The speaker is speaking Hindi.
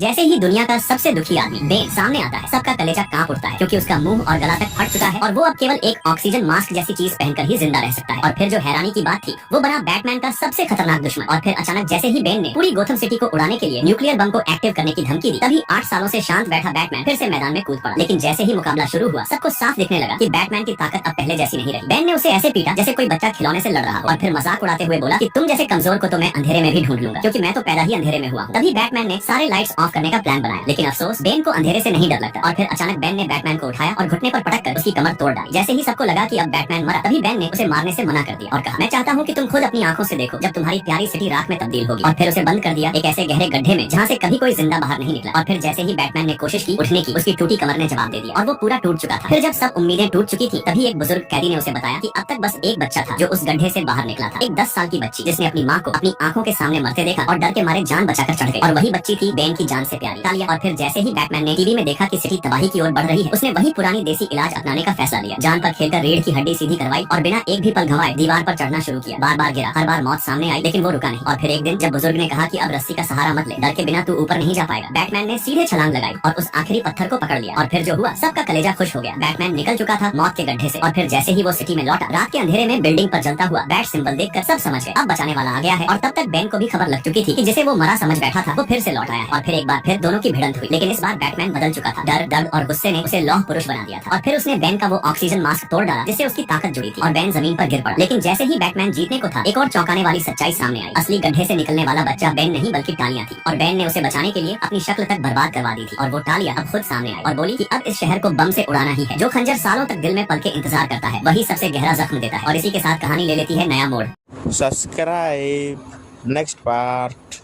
जैसे ही दुनिया का सबसे दुखी आदमी बेन सामने आता है, सबका कलेजा कांप उठता है क्योंकि उसका मुंह और गला तक फट चुका है और वो अब केवल एक ऑक्सीजन मास्क जैसी चीज पहनकर ही जिंदा रह सकता है। और फिर जो हैरानी की बात थी, वो बना बैटमैन का सबसे खतरनाक दुश्मन। और फिर अचानक जैसे ही बेन ने पूरी गोथम सिटी को उड़ाने के लिए न्यूक्लियर बम को एक्टिव करने की धमकी दी, तभी 8 सालों से शांत बैठा बैटमैन फिर से मैदान में कूद पड़ा। लेकिन जैसे ही मुकाबला शुरू हुआ, सबको साफ दिखने लगा कि बैटमैन की ताकत अब पहले जैसी नहीं रही। बेन ने उसे ऐसे पीटा जैसे कोई बच्चा खिलौने से लड़ रहा हो और फिर मजाक उड़ाते हुए बोला कि तुम जैसे कमजोर को तो मैं अंधेरे में भी ढूंढ लूंगा, क्योंकि मैं तो पैदा ही अंधेरे में हुआ हूँ। तभी बैटमैन ने सारे लाइट्स ऑफ करने का प्लान बनाया, लेकिन अफसोस बेन को अंधेरे से नहीं डर लगता। और फिर अचानक बेन ने बैटमैन को उठाया और घुटने पर पटक कर उसकी कमर तोड़ डाली। जैसे ही सबको लगा कि अब बैटमैन मरा, तभी बेन ने उसे मारने से मना कर दिया और कहा, मैं चाहता हूँ कि तुम खुद अपनी आंखों से देखो जब तुम्हारी प्यारी सिटी राख में तब्दील होगी। और फिर उसे बंद कर दिया एक ऐसे गहरे गड्ढे में जहाँ से कभी कोई जिंदा बाहर नहीं निकला। और फिर जैसे ही बैटमैन ने कोशिश की उठने की, उसकी टूटी कमर ने जवाब दे दिया और वो पूरा टूट चुका था। फिर जब सब उम्मीदें टूट चुकी थी, तभी एक बुजुर्ग कैदी ने उसे बताया कि अब तक बस एक बच्चा था जो उस गड्ढे से बाहर निकला था, एक 10 साल की बच्ची जिसने अपनी माँ को अपनी आंखों के सामने मरते देखा और डर के मारे जान बचाकर चढ़ गई। और वही बच्ची थी बेन की जान से प्यारी तालिया। और फिर जैसे ही बैटमैन ने टीवी में देखा कि सिटी तबाही की ओर बढ़ रही है, उसने वही पुरानी देसी इलाज अपनाने का फैसला लिया। जान पर खेलकर रीढ़ की हड्डी सीधी करवाई और बिना एक भी पल गंवाए दीवार पर चढ़ना शुरू किया। बार बार गिरा, हर बार मौत सामने आई, लेकिन वो रुका नहीं। और फिर एक दिन जब बुजुर्ग ने कहा कि अब रस्सी का सहारा मत ले, डर के बिना तू ऊपर नहीं जा पाएगा, बैटमैन ने सीधे छलांग लगाई और उस आखिरी पत्थर को पकड़ लिया। और फिर जो हुआ, सबका कलेजा खुश हो गया। बैटमैन निकल चुका था मौत के गड्ढे से। और फिर जैसे ही वो सिटी में लौटा, रात के अंधेरे में बिल्डिंग पर जलता हुआ बैट सिंबल देखकर सब समझ गए अब बचाने वाला आ गया है। और तब तक बेन को भी खबर लग चुकी थी कि जिसे वो मरा समझ बैठा था, वो फिर से लौट आया। और फिर एक बार फिर दोनों की भिड़ंत हुई, लेकिन इस बार बैटमैन बदल चुका था। डर, दर्द और गुस्से ने उसे लौह पुरुष बना दिया था। और फिर उसने बेन का वो ऑक्सीजन मास्क तोड़ डाला जिससे उसकी ताकत जुड़ी थी और बेन जमीन पर गिर पड़ा। लेकिन जैसे ही बैटमैन जीतने को था, एक और चौंकाने वाली सच्चाई सामने आई। असली गड्ढे से निकलने वाला बच्चा बेन नहीं बल्कि टालियां थी। और बेन ने उसे बचाने के लिए अपनी शक्ल तक बर्बाद करवा दी थी। और वो टालियां अब खुद सामने आई और बोली कि अब इस शहर को बम से उड़ाना ही है। जो खंजर सालों तक दिल में पल के इंतजार करता है, वही सबसे गहरा जख्म देता है। और इसी के साथ कहानी ले लेती है नया मोड़। Subscribe next part.